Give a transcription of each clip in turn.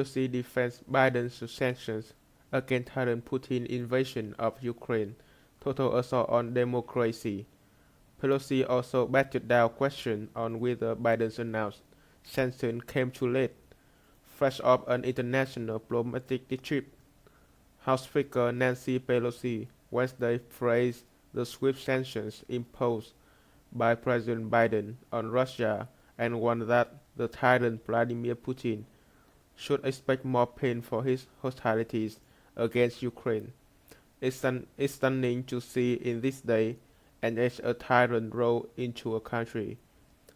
Pelosi defends Biden's sanctions against Tyrant Putin invasion of Ukraine, total assault on democracy. Pelosi also batted down questions on whether Biden's announced sanctions came too late, fresh off an international diplomatic trip. House Speaker Nancy Pelosi Wednesday praised the swift sanctions imposed by President Biden on Russia and warned that the tyrant Vladimir Putin should expect more pain for his hostilities against Ukraine. It's stunning to see in this day and age a tyrant roll into a country.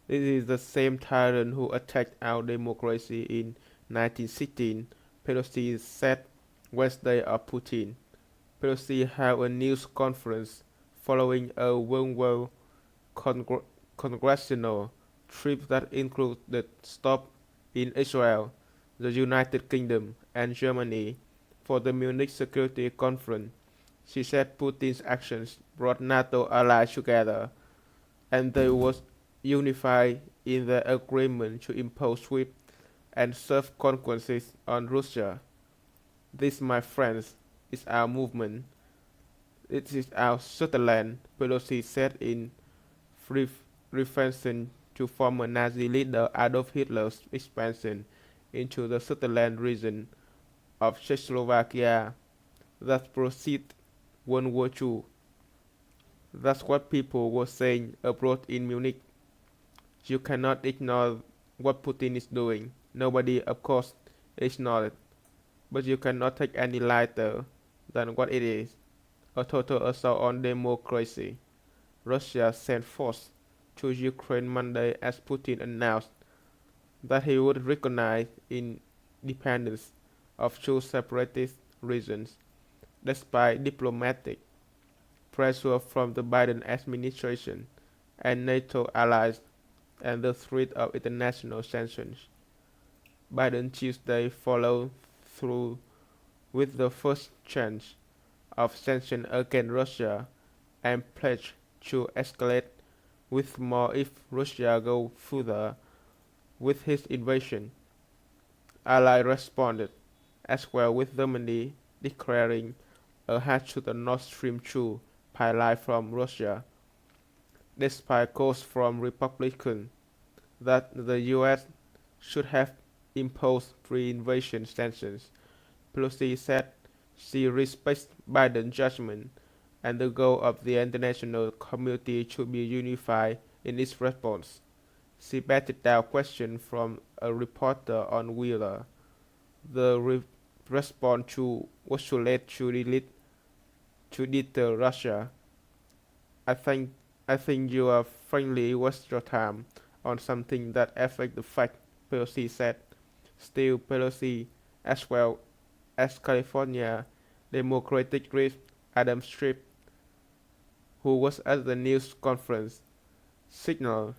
This is the same tyrant who attacked our democracy in 1916, Pelosi said Wednesday of Putin. Pelosi held a news conference following a one-world congressional trip that included stops in Israel, the United Kingdom, and Germany for the Munich Security Conference. She said Putin's actions brought NATO allies together, and they were unified in their agreement to impose swift and swift consequences on Russia. This, my friends, is our movement. It is our Switzerland, Pelosi said in referencing to former Nazi leader Adolf Hitler's expansion into the Switzerland region of Czechoslovakia that preceded World War II. That's what people were saying abroad in Munich. You cannot ignore what Putin is doing. Nobody, of course, ignored it. But you cannot take any lighter than what it is, a total assault on democracy. Russia sent forces to Ukraine Monday as Putin announced that he would recognize independence of two separatist regions, despite diplomatic pressure from the Biden administration and NATO allies and the threat of international sanctions. Biden Tuesday followed through with the first tranche of sanctions against Russia and pledged to escalate with more if Russia goes further with his invasion. Allies responded as well, with Germany declaring a halt to the Nord Stream 2 pipeline from Russia, despite calls from Republicans that the U.S. should have imposed pre-invasion sanctions. Pelosi said she respects Biden's judgment and the goal of the international community to be unified in its response. She batted down questions from a reporter on whether the response to was too late to deter Russia. I think you are frankly waste your time on something that affects the fact, Pelosi said. Still, Pelosi, as well as California Democratic Representative Adam Schiff, who was at the news conference, signaled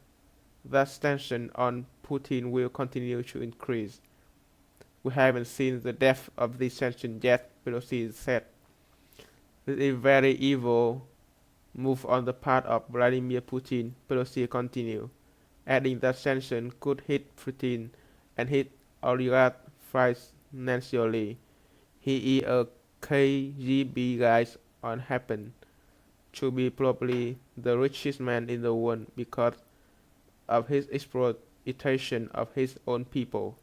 that tension on Putin will continue to increase. We haven't seen the depth of this tension yet, Pelosi said. This is a very evil move on the part of Vladimir Putin, Pelosi continued, adding that sanctions could hit Putin and hit oligarchs financially. He is a KGB guy on happen to be probably the richest man in the world because of his exploitation of his own people.